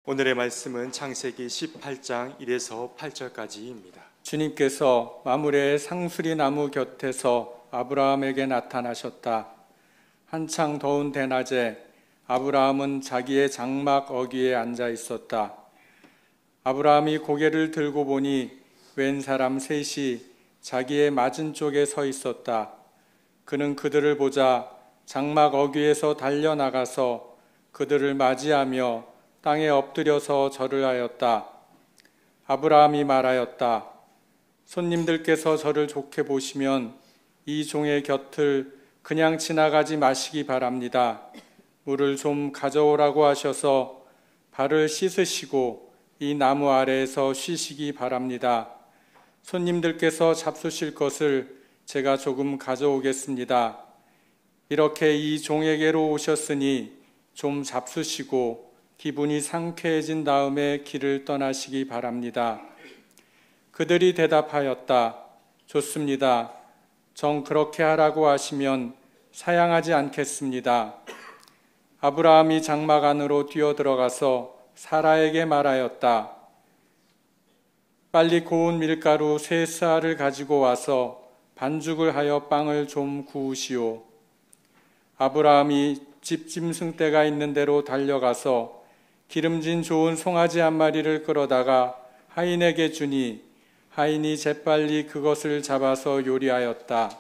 오늘의 말씀은 창세기 18장 1에서 8절까지입니다. 주님께서 마므레의 상수리 나무 곁에서 아브라함에게 나타나셨다. 한창 더운 대낮에 아브라함은 자기의 장막 어귀에 앉아 있었다. 아브라함이 고개를 들고 보니 웬 사람 셋이 자기의 맞은쪽에 서 있었다. 그는 그들을 보자 장막 어귀에서 달려나가서 그들을 맞이하며 땅에 엎드려서 절을 하였다. 아브라함이 말하였다. 손님들께서 저를 좋게 보시면 이 종의 곁을 그냥 지나가지 마시기 바랍니다. 물을 좀 가져오라고 하셔서 발을 씻으시고 이 나무 아래에서 쉬시기 바랍니다. 손님들께서 잡수실 것을 제가 조금 가져오겠습니다. 이렇게 이 종에게로 오셨으니 좀 잡수시고 기분이 상쾌해진 다음에 길을 떠나시기 바랍니다. 그들이 대답하였다. 좋습니다. 정 그렇게 하라고 하시면 사양하지 않겠습니다. 아브라함이 장막 안으로 뛰어들어가서 사라에게 말하였다. 빨리 고운 밀가루 3쌀을 가지고 와서 반죽을 하여 빵을 좀 구우시오. 아브라함이 집 짐승떼가 있는 데로 달려가서 기름진 좋은 송아지 한 마리를 끌어다가 하인에게 주니 하인이 재빨리 그것을 잡아서 요리하였다.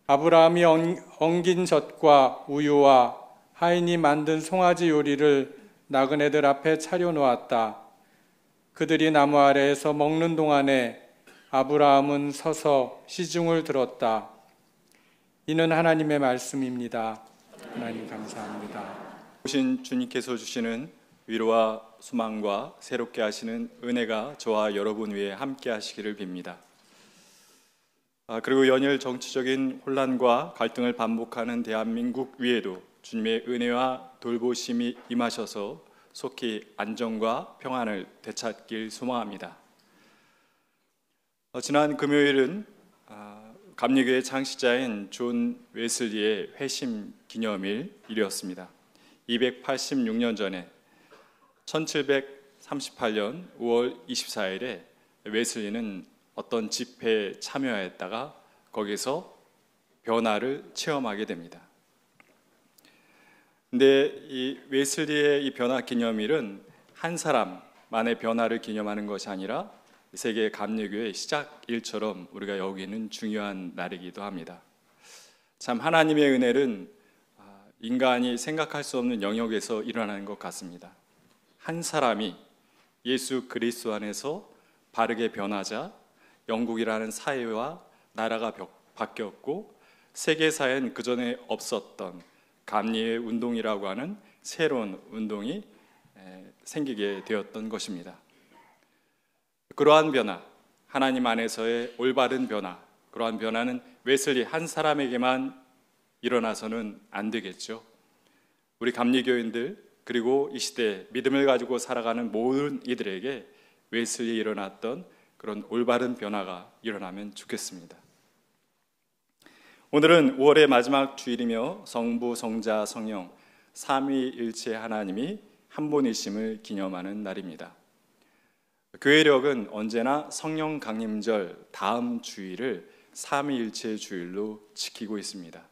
아브라함이 엉긴 젖과 우유와 하인이 만든 송아지 요리를 나그네들 앞에 차려놓았다. 그들이 나무 아래에서 먹는 동안에 아브라함은 서서 시중을 들었다. 이는 하나님의 말씀입니다. 하나님 감사합니다. 오신 주님께서 주시는 위로와 소망과 새롭게 하시는 은혜가 저와 여러분 위에 함께 하시기를 빕니다. 그리고 연일 정치적인 혼란과 갈등을 반복하는 대한민국 위에도 주님의 은혜와 돌보심이 임하셔서 속히 안정과 평안을 되찾길 소망합니다. 지난 금요일은 감리교의 창시자인 존 웨슬리의 회심 기념일이었습니다. 286년 전에 1738년 5월 24일에 웨슬리는 어떤 집회에 참여했다가 거기서 변화를 체험하게 됩니다. 근데 이 웨슬리의 이 변화 기념일은 한 사람만의 변화를 기념하는 것이 아니라 세계 감리교의 시작일처럼 우리가 여기는 중요한 날이기도 합니다. 참 하나님의 은혜는 인간이 생각할 수 없는 영역에서 일어나는 것 같습니다. 한 사람이 예수 그리스도 안에서 바르게 변하자 영국이라는 사회와 나라가 바뀌었고 세계사엔 그전에 없었던 감리의 운동이라고 하는 새로운 운동이 생기게 되었던 것입니다. 그러한 변화, 하나님 안에서의 올바른 변화, 그러한 변화는 웨슬리 한 사람에게만 일어나서는 안 되겠죠. 우리 감리교인들 그리고 이 시대 믿음을 가지고 살아가는 모든 이들에게 웨슬리에 일어났던 그런 올바른 변화가 일어나면 좋겠습니다. 오늘은 5월의 마지막 주일이며 성부, 성자, 성령 삼위일체 하나님이 한 분이심을 기념하는 날입니다. 교회력은 언제나 성령 강림절 다음 주일을 삼위일체 주일로 지키고 있습니다.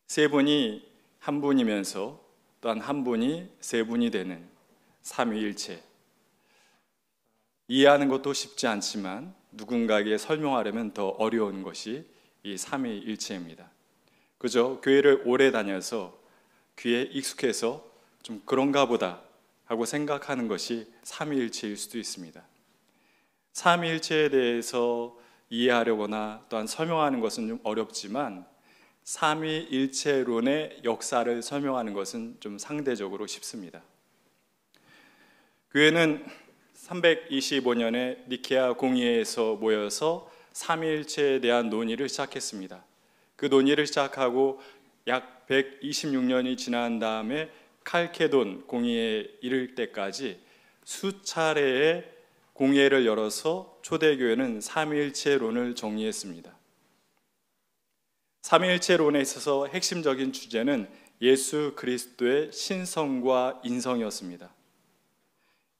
세 분이 한 분이면서 또한 한 분이 세 분이 되는 삼위일체. 이해하는 것도 쉽지 않지만 누군가에게 설명하려면 더 어려운 것이 이 삼위일체입니다. 그저 교회를 오래 다녀서 귀에 익숙해서 좀 그런가 보다 하고 생각하는 것이 삼위일체일 수도 있습니다. 삼위일체에 대해서 이해하려거나 또한 설명하는 것은 좀 어렵지만 삼위일체론의 역사를 설명하는 것은 좀 상대적으로 쉽습니다. 교회는 325년에 니케아 공의회에서 모여서 삼위일체에 대한 논의를 시작했습니다. 그 논의를 시작하고 약 126년이 지난 다음에 칼케돈 공의회에 이를 때까지 수차례의 공회를 열어서 초대교회는 삼위일체론을 정리했습니다. 삼위일체론에 있어서 핵심적인 주제는 예수 그리스도의 신성과 인성이었습니다.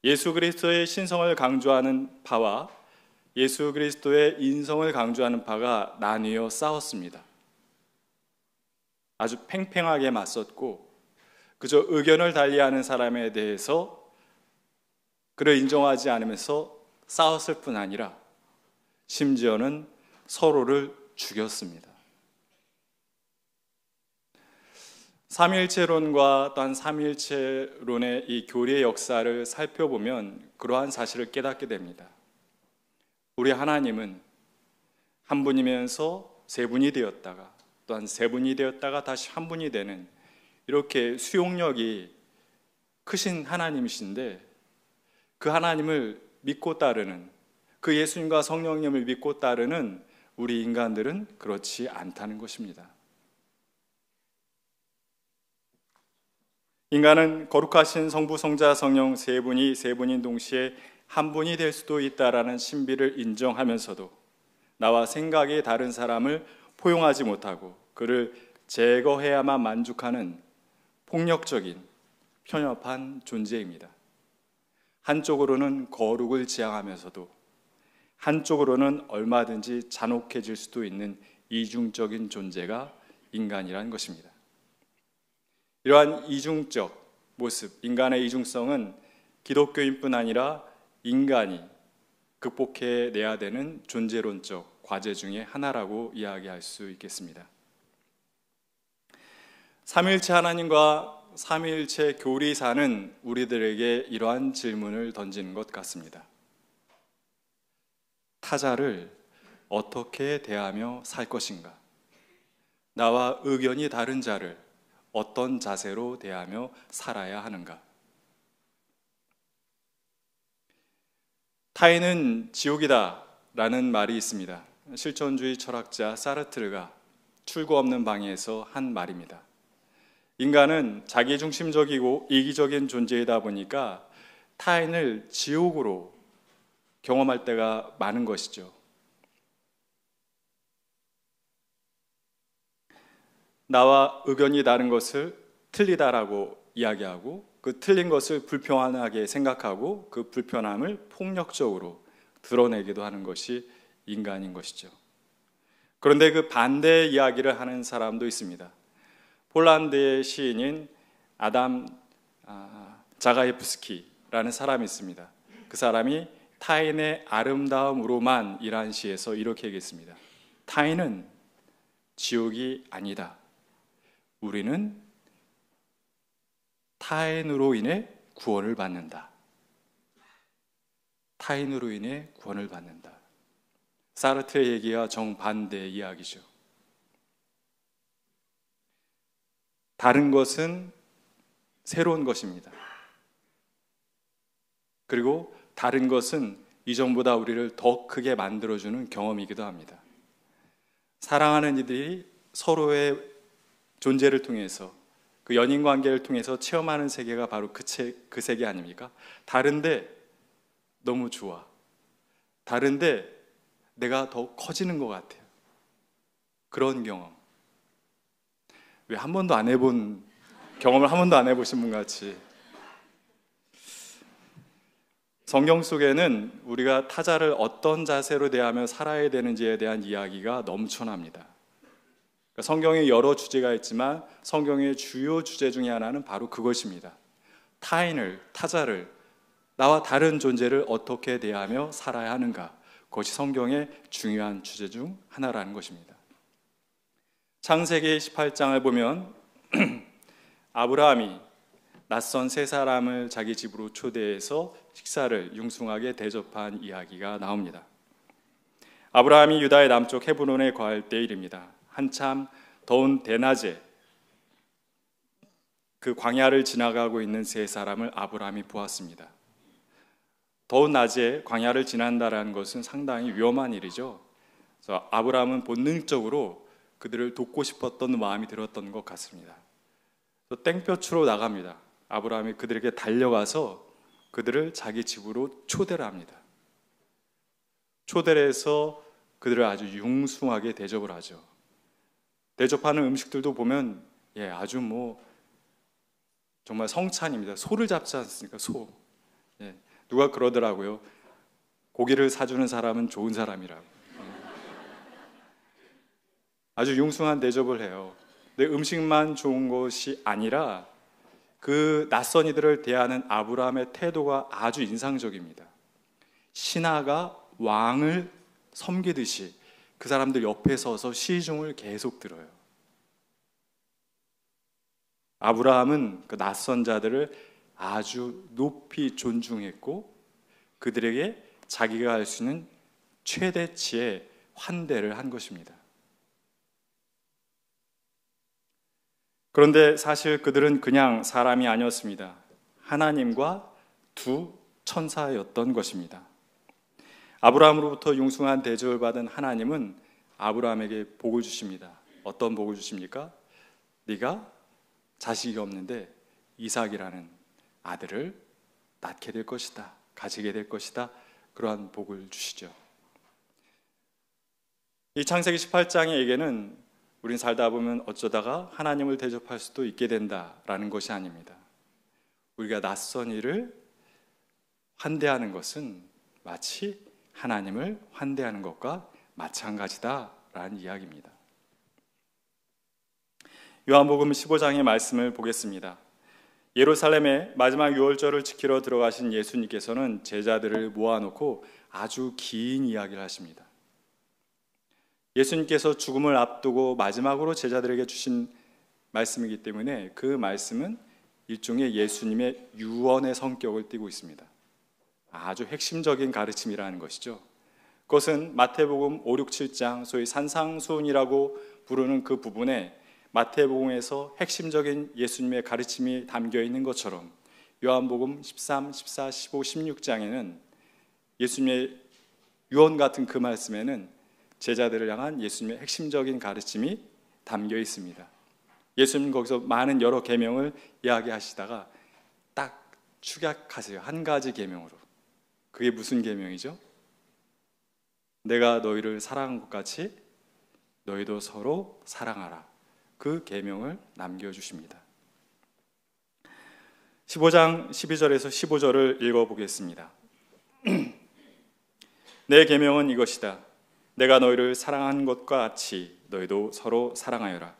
예수 그리스도의 신성을 강조하는 파와 예수 그리스도의 인성을 강조하는 파가 나뉘어 싸웠습니다. 아주 팽팽하게 맞섰고 그저 의견을 달리하는 사람에 대해서 그를 인정하지 않으면서 싸웠을 뿐 아니라 심지어는 서로를 죽였습니다. 삼위일체론과 또한 삼위일체론의 이 교리의 역사를 살펴보면 그러한 사실을 깨닫게 됩니다. 우리 하나님은 한 분이면서 세 분이 되었다가 또한 세 분이 되었다가 다시 한 분이 되는 이렇게 수용력이 크신 하나님이신데 그 하나님을 믿고 따르는 그 예수님과 성령님을 믿고 따르는 우리 인간들은 그렇지 않다는 것입니다. 인간은 거룩하신 성부, 성자, 성령 세 분인 동시에 한 분이 될 수도 있다라는 신비를 인정하면서도 나와 생각이 다른 사람을 포용하지 못하고 그를 제거해야만 만족하는 폭력적인 편협한 존재입니다. 한쪽으로는 거룩을 지향하면서도 한쪽으로는 얼마든지 잔혹해질 수도 있는 이중적인 존재가 인간이라는 것입니다. 이러한 이중적 모습, 인간의 이중성은 기독교인뿐 아니라 인간이 극복해내야 되는 존재론적 과제 중에 하나라고 이야기할 수 있겠습니다. 삼위일체 하나님과 삼위일체 교리사는 우리들에게 이러한 질문을 던지는 것 같습니다. 타자를 어떻게 대하며 살 것인가? 나와 의견이 다른 자를 어떤 자세로 대하며 살아야 하는가? 타인은 지옥이다 라는 말이 있습니다. 실존주의 철학자 사르트르가 출구 없는 방에서 한 말입니다. 인간은 자기중심적이고 이기적인 존재이다 보니까 타인을 지옥으로 경험할 때가 많은 것이죠. 나와 의견이 다른 것을 틀리다라고 이야기하고 그 틀린 것을 불편하게 생각하고 그 불편함을 폭력적으로 드러내기도 하는 것이 인간인 것이죠. 그런데 그 반대 이야기를 하는 사람도 있습니다. 폴란드의 시인인 아담 자가예프스키라는 사람이 있습니다. 그 사람이 타인의 아름다움으로만 이란 시에서 이렇게 얘기했습니다. 타인은 지옥이 아니다. 우리는 타인으로 인해 구원을 받는다. 타인으로 인해 구원을 받는다. 사르트르의 얘기와 정반대의 이야기죠. 다른 것은 새로운 것입니다. 그리고 다른 것은 이전보다 우리를 더 크게 만들어주는 경험이기도 합니다. 사랑하는 이들이 서로의 존재를 통해서 그 연인 관계를 통해서 체험하는 세계가 바로 그 세계 아닙니까? 다른데 너무 좋아. 다른데 내가 더 커지는 것 같아요. 그런 경험. 왜 한 번도 안 해본 경험을 한 번도 안 해보신 분 같이. 성경 속에는 우리가 타자를 어떤 자세로 대하며 살아야 되는지에 대한 이야기가 넘쳐납니다. 성경에 여러 주제가 있지만 성경의 주요 주제 중에 하나는 바로 그것입니다. 타인을, 타자를, 나와 다른 존재를 어떻게 대하며 살아야 하는가. 그것이 성경의 중요한 주제 중 하나라는 것입니다. 창세기 18장을 보면 아브라함이 낯선 세 사람을 자기 집으로 초대해서 식사를 융숭하게 대접한 이야기가 나옵니다. 아브라함이 유다의 남쪽 헤브론에 거할 때 일입니다. 한참 더운 대낮에 그 광야를 지나가고 있는 세 사람을 아브라함이 보았습니다. 더운 낮에 광야를 지난다라는 것은 상당히 위험한 일이죠. 그래서 아브라함은 본능적으로 그들을 돕고 싶었던 마음이 들었던 것 같습니다. 땡볕으로 나갑니다. 아브라함이 그들에게 달려가서 그들을 자기 집으로 초대를 합니다. 초대를 해서 그들을 아주 융숭하게 대접을 하죠. 대접하는 음식들도 보면 아주 정말 성찬입니다. 소를 잡지 않습니까? 소. 예. 누가 그러더라고요. 고기를 사주는 사람은 좋은 사람이라고. 아주 융숭한 대접을 해요. 근데 음식만 좋은 것이 아니라 그 낯선 이들을 대하는 아브라함의 태도가 아주 인상적입니다. 신하가 왕을 섬기듯이 그 사람들 옆에 서서 시중을 계속 들어요. 아브라함은 그 낯선 자들을 아주 높이 존중했고 그들에게 자기가 할 수 있는 최대치의 환대를 한 것입니다. 그런데 사실 그들은 그냥 사람이 아니었습니다. 하나님과 두 천사였던 것입니다. 아브라함으로부터 융숭한 대접을 받은 하나님은 아브라함에게 복을 주십니다. 어떤 복을 주십니까? 네가 자식이 없는데 이삭이라는 아들을 낳게 될 것이다. 가지게 될 것이다. 그러한 복을 주시죠. 이 창세기 18장에게는 우린 살다 보면 어쩌다가 하나님을 대접할 수도 있게 된다라는 것이 아닙니다. 우리가 낯선 이를 환대하는 것은 마치 하나님을 환대하는 것과 마찬가지다라는 이야기입니다. 요한복음 15장의 말씀을 보겠습니다. 예루살렘에 마지막 유월절을 지키러 들어가신 예수님께서는 제자들을 모아놓고 아주 긴 이야기를 하십니다. 예수님께서 죽음을 앞두고 마지막으로 제자들에게 주신 말씀이기 때문에 그 말씀은 일종의 예수님의 유언의 성격을 띠고 있습니다. 아주 핵심적인 가르침이라는 것이죠. 그것은 마태복음 5, 6, 7장 소위 산상수훈이라고 부르는 그 부분에 마태복음에서 핵심적인 예수님의 가르침이 담겨 있는 것처럼 요한복음 13, 14, 15, 16장에는 예수님의 유언 같은 그 말씀에는 제자들을 향한 예수님의 핵심적인 가르침이 담겨 있습니다. 예수님 거기서 많은 여러 계명을 이야기하시다가 딱 축약하세요. 한 가지 계명으로. 그게 무슨 계명이죠? 내가 너희를 사랑한 것 같이 너희도 서로 사랑하라. 그 계명을 남겨주십니다. 15장 12절에서 15절을 읽어보겠습니다. 내 계명은 이것이다. 내가 너희를 사랑한 것과 같이 너희도 서로 사랑하여라.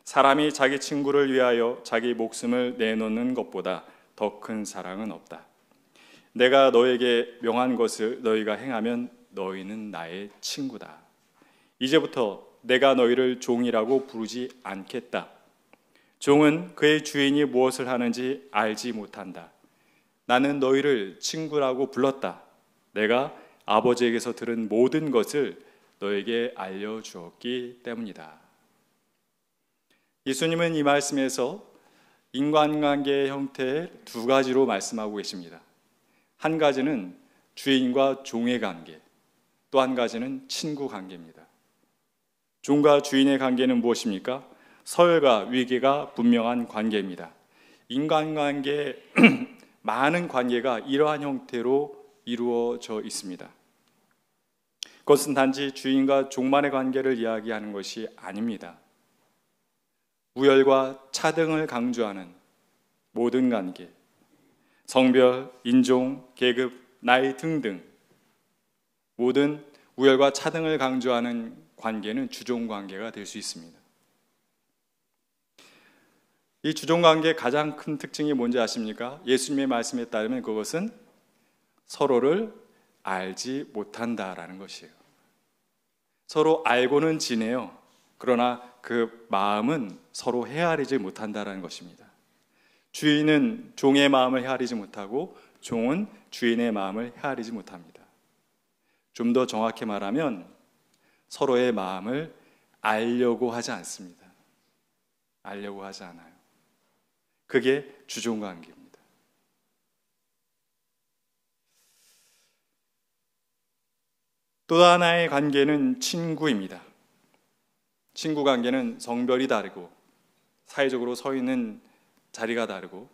사람이 자기 친구를 위하여 자기 목숨을 내놓는 것보다 더 큰 사랑은 없다. 내가 너에게 명한 것을 너희가 행하면 너희는 나의 친구다. 이제부터 내가 너희를 종이라고 부르지 않겠다. 종은 그의 주인이 무엇을 하는지 알지 못한다. 나는 너희를 친구라고 불렀다. 내가 아버지에게서 들은 모든 것을 너에게 알려주었기 때문이다. 예수님은 이 말씀에서 인간관계의 형태의 두 가지로 말씀하고 계십니다. 한 가지는 주인과 종의 관계, 또 한 가지는 친구 관계입니다. 종과 주인의 관계는 무엇입니까? 서열과 위계가 분명한 관계입니다. 인간관계의 많은 관계가 이러한 형태로 이루어져 있습니다. 그것은 단지 주인과 종만의 관계를 이야기하는 것이 아닙니다. 우열과 차등을 강조하는 모든 관계, 성별, 인종, 계급, 나이 등등 모든 우열과 차등을 강조하는 관계는 주종관계가 될 수 있습니다. 이 주종관계의 가장 큰 특징이 뭔지 아십니까? 예수님의 말씀에 따르면 그것은 서로를 알지 못한다라는 것이에요. 서로 알고는 지내요. 그러나 그 마음은 서로 헤아리지 못한다라는 것입니다. 주인은 종의 마음을 헤아리지 못하고 종은 주인의 마음을 헤아리지 못합니다. 좀 더 정확히 말하면 서로의 마음을 알려고 하지 않습니다. 알려고 하지 않아요. 그게 주종관계입니다. 또 하나의 관계는 친구입니다. 친구 관계는 성별이 다르고 사회적으로 서 있는 자리가 다르고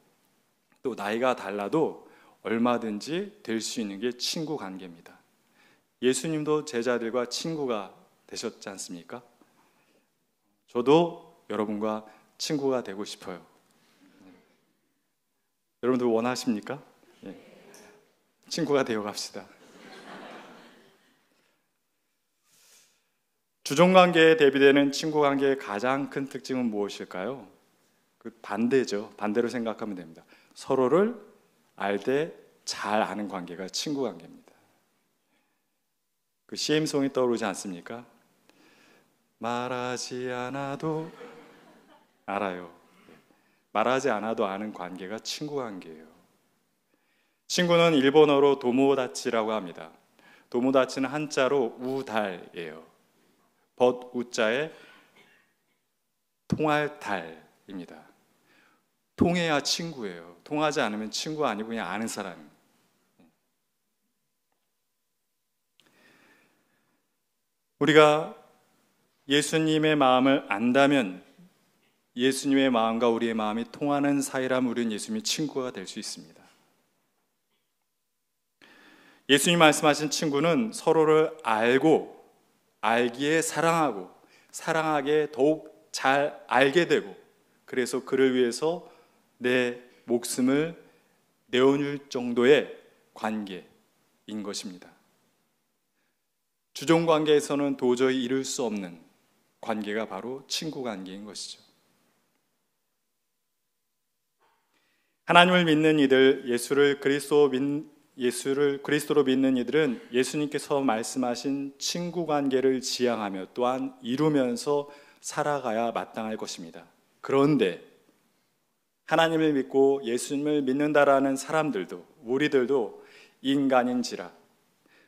또 나이가 달라도 얼마든지 될 수 있는 게 친구 관계입니다. 예수님도 제자들과 친구가 되셨지 않습니까? 저도 여러분과 친구가 되고 싶어요. 여러분들 원하십니까? 예. 친구가 되어 갑시다. 주종관계에 대비되는 친구관계의 가장 큰 특징은 무엇일까요? 그 반대죠. 반대로 생각하면 됩니다. 서로를 알되 잘 아는 관계가 친구관계입니다. 그 CM송이 떠오르지 않습니까? 말하지 않아도 알아요. 말하지 않아도 아는 관계가 친구관계예요. 친구는 일본어로 도모다치라고 합니다. 도모다치는 한자로 우달이에요. 벗우자에 통할 달입니다. 통해야 친구예요. 통하지 않으면 친구 아니고 그냥 아는 사람입니다. 우리가 예수님의 마음을 안다면 예수님의 마음과 우리의 마음이 통하는 사이라면 우리는 예수님의 친구가 될 수 있습니다. 예수님 말씀하신 친구는 서로를 알고 알기에 사랑하고 사랑하기에 더욱 잘 알게 되고 그래서 그를 위해서 내 목숨을 내어줄 정도의 관계인 것입니다. 주종관계에서는 도저히 이룰 수 없는 관계가 바로 친구관계인 것이죠. 하나님을 믿는 이들, 예수를 그리스도로 믿는 이들은 예수님께서 말씀하신 친구관계를 지향하며 또한 이루면서 살아가야 마땅할 것입니다. 그런데 하나님을 믿고 예수님을 믿는다라는 사람들도 우리들도 인간인지라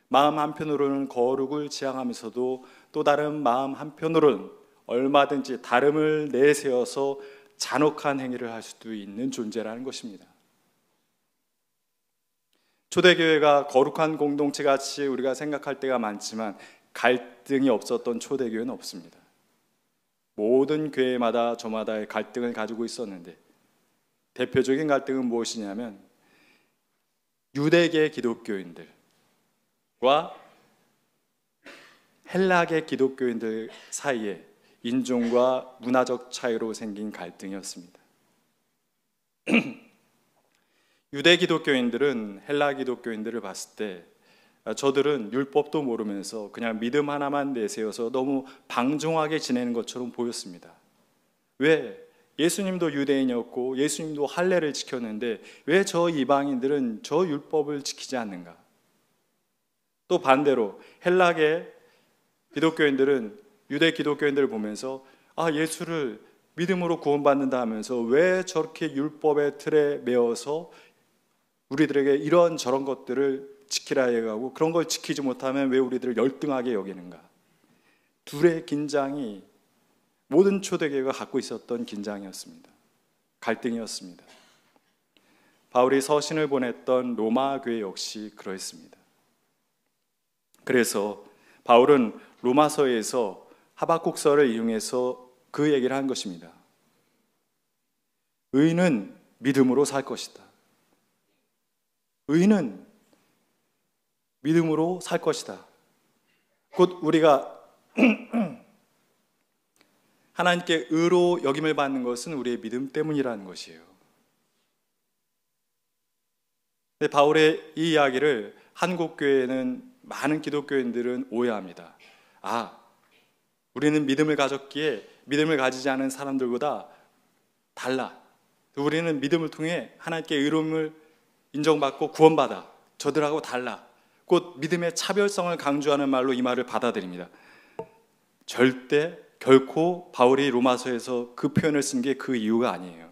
마음 한편으로는 거룩을 지향하면서도 또 다른 마음 한편으로는 얼마든지 다름을 내세워서 잔혹한 행위를 할 수도 있는 존재라는 것입니다. 초대교회가 거룩한 공동체같이 우리가 생각할 때가 많지만 갈등이 없었던 초대교회는 없습니다. 모든 교회마다 저마다의 갈등을 가지고 있었는데 대표적인 갈등은 무엇이냐면 유대계 기독교인들과 헬라계 기독교인들 사이에 인종과 문화적 차이로 생긴 갈등이었습니다. 유대 기독교인들은 헬라 기독교인들을 봤을 때 저들은 율법도 모르면서 그냥 믿음 하나만 내세워서 너무 방종하게 지내는 것처럼 보였습니다. 왜? 예수님도 유대인이었고 예수님도 할례를 지켰는데 왜 저 이방인들은 저 율법을 지키지 않는가? 또 반대로 헬라계 기독교인들은 유대 기독교인들을 보면서 예수를 믿음으로 구원받는다 하면서 왜 저렇게 율법의 틀에 매어서 우리들에게 이런 저런 것들을 지키라 해가고 그런 걸 지키지 못하면 왜 우리들을 열등하게 여기는가? 둘의 긴장이 모든 초대교회가 갖고 있었던 긴장이었습니다. 갈등이었습니다. 바울이 서신을 보냈던 로마 교회 역시 그러했습니다. 그래서 바울은 로마서에서 하박국서를 이용해서 그 얘기를 한 것입니다. 의인은 믿음으로 살 것이다. 의인은 믿음으로 살 것이다. 곧 우리가 하나님께 의로 여김을 받는 것은 우리의 믿음 때문이라는 것이에요. 근데 바울의 이 이야기를 한국 교회는 많은 기독교인들은 오해합니다. 우리는 믿음을 가졌기에 믿음을 가지지 않은 사람들보다 달라. 우리는 믿음을 통해 하나님께 의로움을 인정받고 구원받아. 저들하고 달라. 곧 믿음의 차별성을 강조하는 말로 이 말을 받아들입니다. 절대 결코 바울이 로마서에서 그 표현을 쓴 게 그 이유가 아니에요.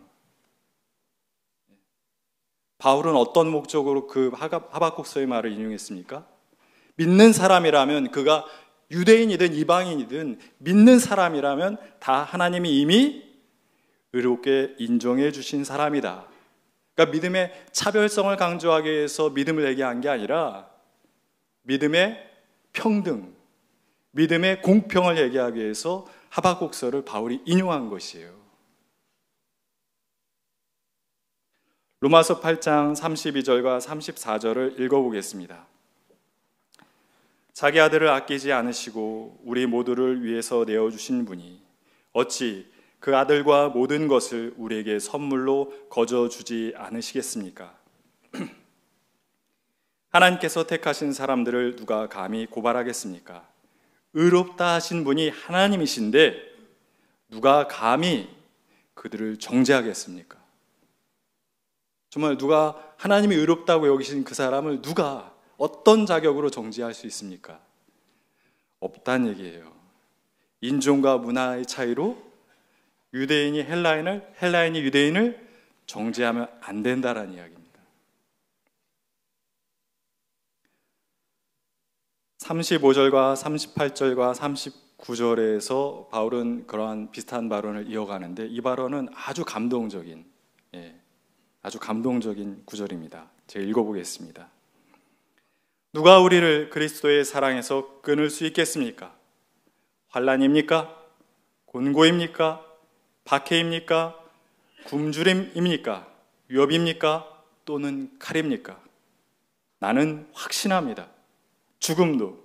바울은 어떤 목적으로 그 하박국서의 말을 인용했습니까? 믿는 사람이라면 그가 유대인이든 이방인이든 믿는 사람이라면 다 하나님이 이미 의롭게 인정해 주신 사람이다. 그러니까 믿음의 차별성을 강조하기 위해서 믿음을 얘기한 게 아니라 믿음의 평등, 믿음의 공평을 얘기하기 위해서 하박국서를 바울이 인용한 것이에요. 로마서 8장 32절과 34절을 읽어보겠습니다. 자기 아들을 아끼지 않으시고 우리 모두를 위해서 내어주신 분이 어찌 그 아들과 모든 것을 우리에게 선물로 거저 주지 않으시겠습니까? 하나님께서 택하신 사람들을 누가 감히 고발하겠습니까? 의롭다 하신 분이 하나님이신데 누가 감히 그들을 정죄하겠습니까? 정말 누가 하나님이 의롭다고 여기신 그 사람을 누가 어떤 자격으로 정죄할 수 있습니까? 없다는 얘기예요. 인종과 문화의 차이로 유대인이 헬라인을, 헬라인이 유대인을 정죄하면 안 된다라는 이야기입니다. 35절과 38절과 39절에서 바울은 그러한 비슷한 발언을 이어가는데 이 발언은 아주 감동적인 구절입니다. 제가 읽어보겠습니다. 누가 우리를 그리스도의 사랑에서 끊을 수 있겠습니까? 환난입니까? 곤고입니까? 박해입니까? 굶주림입니까? 위협입니까? 또는 칼입니까? 나는 확신합니다. 죽음도,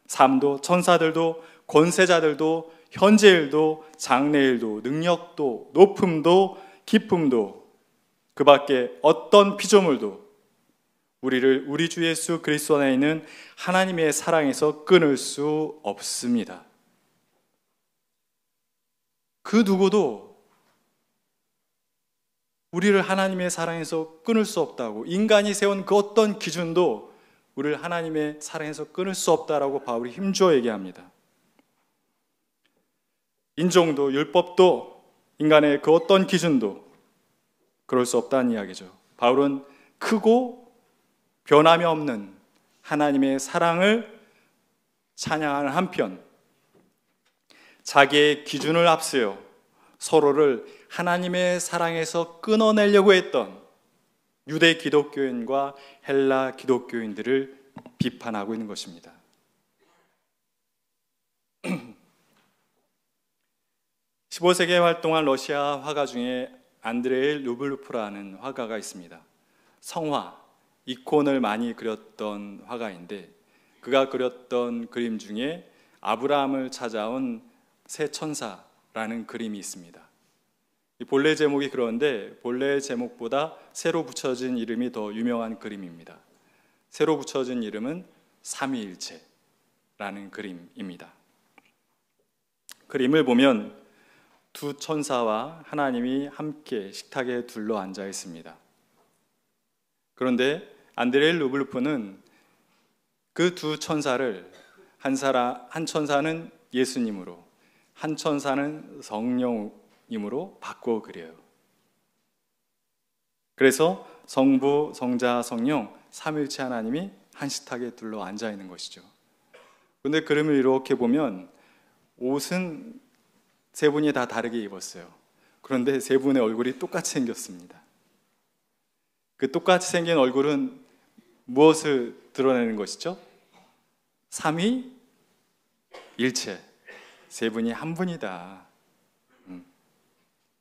삶도, 천사들도, 권세자들도, 현재일도, 장래일도, 능력도, 높음도, 깊음도, 그 밖에 어떤 피조물도 우리를 우리 주 예수 그리스도 안에 있는 하나님의 사랑에서 끊을 수 없습니다. 그 누구도 우리를 하나님의 사랑에서 끊을 수 없다고, 인간이 세운 그 어떤 기준도 우리를 하나님의 사랑에서 끊을 수 없다라고 바울이 힘주어 얘기합니다. 인종도 율법도 인간의 그 어떤 기준도 그럴 수 없다는 이야기죠. 바울은 크고 변함이 없는 하나님의 사랑을 찬양하는 한편 자기의 기준을 앞세워 서로를 하나님의 사랑에서 끊어내려고 했던 유대 기독교인과 헬라 기독교인들을 비판하고 있는 것입니다. 15세기에 활동한 러시아 화가 중에 안드레이 루블프라는 화가가 있습니다. 성화, 이콘을 많이 그렸던 화가인데 그가 그렸던 그림 중에 아브라함을 찾아온 새 천사라는 그림이 있습니다. 이 본래 제목이 그런데 본래 제목보다 새로 붙여진 이름이 더 유명한 그림입니다. 새로 붙여진 이름은 삼위일체라는 그림입니다. 그림을 보면 두 천사와 하나님이 함께 식탁에 둘러 앉아 있습니다. 그런데 안드레이 루블프는 그 두 천사를 한 천사는 예수님으로, 한 천사는 성령님으로 바꿔 그려요. 그래서 성부, 성자, 성령 삼위일체 하나님이 한 식탁에 둘러 앉아 있는 것이죠. 그런데 그림을 이렇게 보면 옷은 세 분이 다 다르게 입었어요. 그런데 세 분의 얼굴이 똑같이 생겼습니다. 그 똑같이 생긴 얼굴은 무엇을 드러내는 것이죠? 삼위일체, 세 분이 한 분이다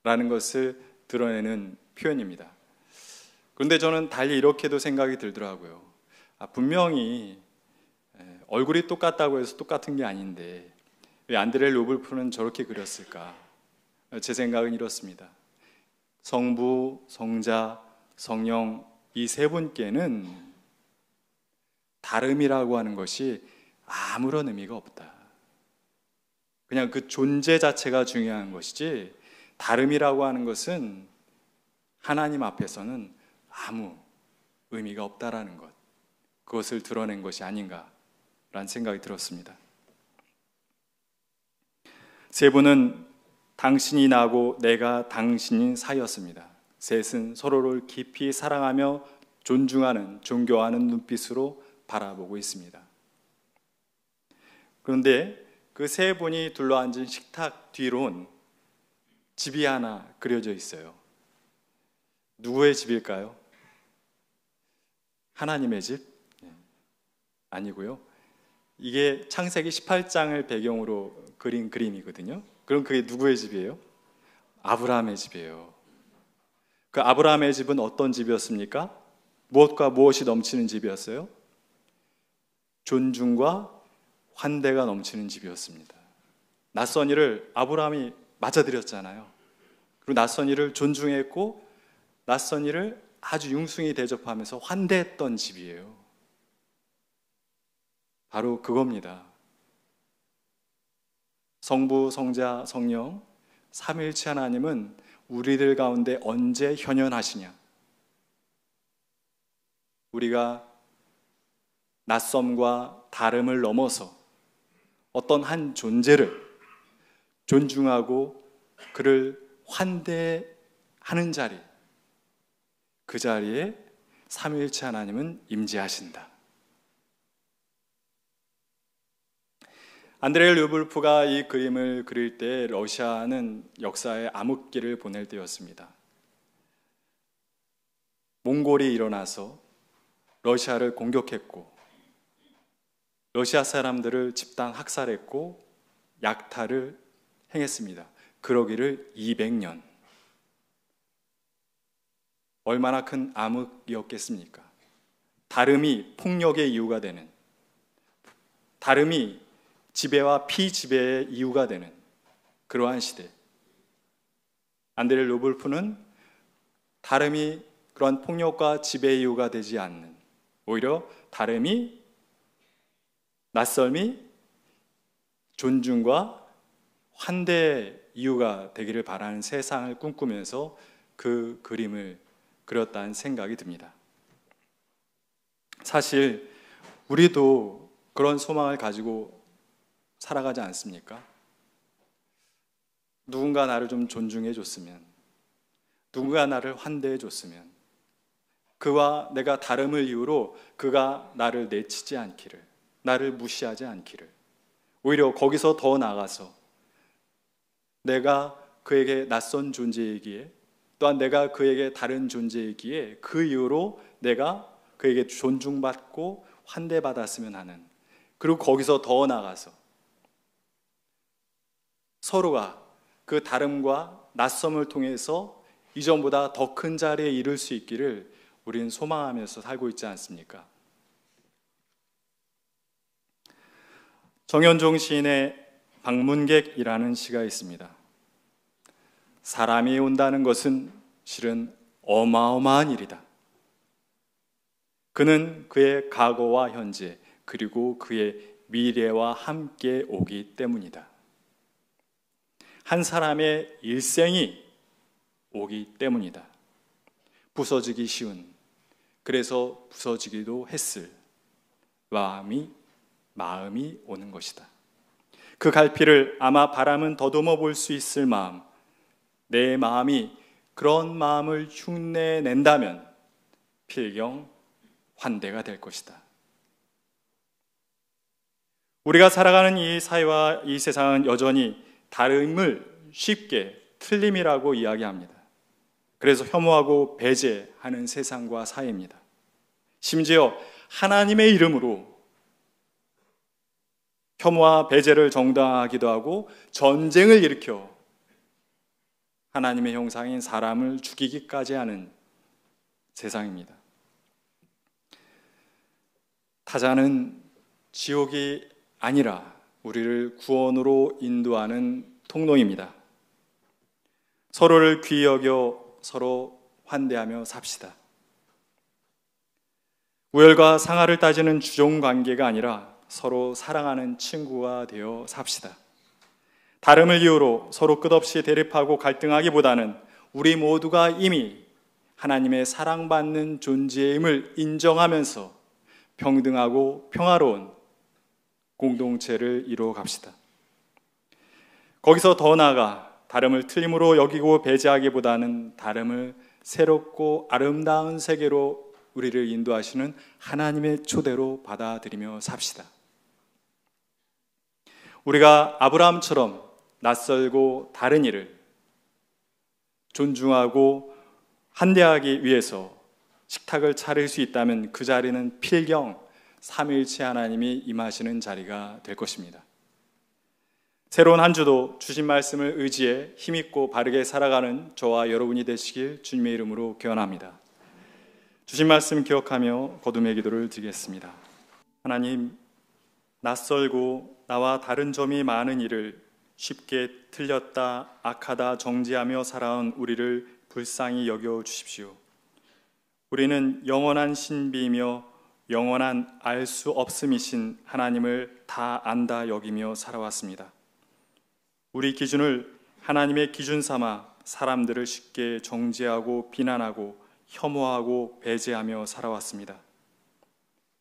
라는 것을 드러내는 표현입니다. 그런데 저는 달리 이렇게도 생각이 들더라고요. 분명히 얼굴이 똑같다고 해서 똑같은 게 아닌데 왜 안드레이 루블프는 저렇게 그렸을까? 제 생각은 이렇습니다. 성부, 성자, 성령 이 세 분께는 다름이라고 하는 것이 아무런 의미가 없다. 그냥 그 존재 자체가 중요한 것이지 다름이라고 하는 것은 하나님 앞에서는 아무 의미가 없다라는 것, 그것을 드러낸 것이 아닌가라는 생각이 들었습니다. 세 분은 당신이 나고 내가 당신인 사이였습니다. 셋은 서로를 깊이 사랑하며 존중하는, 존경하는 눈빛으로 바라보고 있습니다. 그런데 그 세 분이 둘러앉은 식탁 뒤론 집이 하나 그려져 있어요. 누구의 집일까요? 하나님의 집? 아니고요. 이게 창세기 18장을 배경으로 그린 그림이거든요. 그럼 그게 누구의 집이에요? 아브라함의 집이에요. 그 아브라함의 집은 어떤 집이었습니까? 무엇과 무엇이 넘치는 집이었어요? 존중과 환대가 넘치는 집이었습니다. 낯선 이를 아브라함이 맞아들였잖아요. 그리고 낯선 이를 존중했고 낯선 이를 아주 융숭히 대접하면서 환대했던 집이에요. 바로 그겁니다. 성부, 성자, 성령 삼위일체 하나님은 우리들 가운데 언제 현현하시냐? 우리가 낯섦과 다름을 넘어서 어떤 한 존재를 존중하고 그를 환대하는 자리, 그 자리에 삼위일체 하나님은 임재하신다. 안드레이 르볼프가 이 그림을 그릴 때 러시아는 역사의 암흑기를 보낼 때였습니다. 몽골이 일어나서 러시아를 공격했고 러시아 사람들을 집단 학살했고 약탈을 행했습니다. 그러기를 200년. 얼마나 큰 암흑이었겠습니까? 다름이 폭력의 이유가 되는, 다름이 지배와 피지배의 이유가 되는 그러한 시대. 안드레이 르볼프는 다름이 그러한 폭력과 지배의 이유가 되지 않는, 오히려 다름이, 낯설미, 존중과 환대의 이유가 되기를 바라는 세상을 꿈꾸면서 그 그림을 그렸다는 생각이 듭니다. 사실 우리도 그런 소망을 가지고 살아가지 않습니까? 누군가 나를 좀 존중해 줬으면, 누군가 나를 환대해 줬으면, 그와 내가 다름을 이유로 그가 나를 내치지 않기를, 나를 무시하지 않기를, 오히려 거기서 더 나아가서 내가 그에게 낯선 존재이기에, 또한 내가 그에게 다른 존재이기에 그 이유로 내가 그에게 존중받고 환대받았으면 하는, 그리고 거기서 더 나아가서 서로가 그 다름과 낯섦을 통해서 이전보다 더 큰 자리에 이를 수 있기를 우리는 소망하면서 살고 있지 않습니까? 정현종 시인의 방문객이라는 시가 있습니다. 사람이 온다는 것은 실은 어마어마한 일이다. 그는 그의 과거와 현재 그리고 그의 미래와 함께 오기 때문이다. 한 사람의 일생이 오기 때문이다. 부서지기 쉬운, 그래서 부서지기도 했을 마음이 오는 것이다. 그 갈피를 아마 바람은 더듬어 볼 수 있을 마음, 내 마음이 그런 마음을 흉내낸다면 필경 환대가 될 것이다. 우리가 살아가는 이 사회와 이 세상은 여전히 다름을 쉽게 틀림이라고 이야기합니다. 그래서 혐오하고 배제하는 세상과 사회입니다. 심지어 하나님의 이름으로 혐오와 배제를 정당화하기도 하고 전쟁을 일으켜 하나님의 형상인 사람을 죽이기까지 하는 세상입니다. 타자는 지옥이 아니라 우리를 구원으로 인도하는 통로입니다. 서로를 귀히 여겨 서로 환대하며 삽시다. 우열과 상하를 따지는 주종 관계가 아니라 서로 사랑하는 친구가 되어 삽시다. 다름을 이유로 서로 끝없이 대립하고 갈등하기보다는 우리 모두가 이미 하나님의 사랑받는 존재임을 인정하면서 평등하고 평화로운 공동체를 이루어 갑시다. 거기서 더 나아가 다름을 틀림으로 여기고 배제하기보다는 다름을 새롭고 아름다운 세계로 우리를 인도하시는 하나님의 초대로 받아들이며 삽시다. 우리가 아브라함처럼 낯설고 다른 이를 존중하고 환대하기 위해서 식탁을 차릴 수 있다면 그 자리는 필경 삼위일체 하나님이 임하시는 자리가 될 것입니다. 새로운 한 주도 주신 말씀을 의지해 힘있고 바르게 살아가는 저와 여러분이 되시길 주님의 이름으로 기원합니다. 주신 말씀 기억하며 거듭의 기도를 드리겠습니다. 하나님, 낯설고 나와 다른 점이 많은 이를 쉽게 틀렸다 악하다 정죄하며 살아온 우리를 불쌍히 여겨 주십시오. 우리는 영원한 신비이며 영원한 알 수 없음이신 하나님을 다 안다 여기며 살아왔습니다. 우리 기준을 하나님의 기준 삼아 사람들을 쉽게 정죄하고 비난하고 혐오하고 배제하며 살아왔습니다.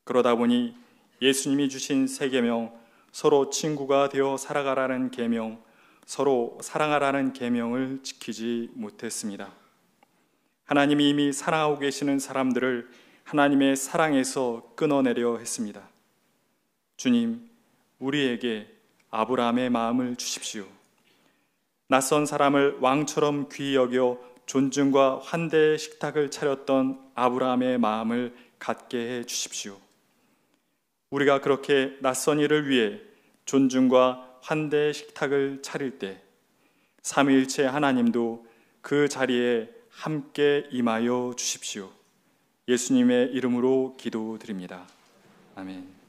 그러다 보니 예수님이 주신 세 계명, 서로 친구가 되어 살아가라는 계명, 서로 사랑하라는 계명을 지키지 못했습니다. 하나님이 이미 사랑하고 계시는 사람들을 하나님의 사랑에서 끊어내려 했습니다. 주님, 우리에게 아브라함의 마음을 주십시오. 낯선 사람을 왕처럼 귀히 여겨 존중과 환대의 식탁을 차렸던 아브라함의 마음을 갖게 해 주십시오. 우리가 그렇게 낯선 이를 위해 존중과 환대의 식탁을 차릴 때 삼위일체 하나님도 그 자리에 함께 임하여 주십시오. 예수님의 이름으로 기도드립니다. 아멘.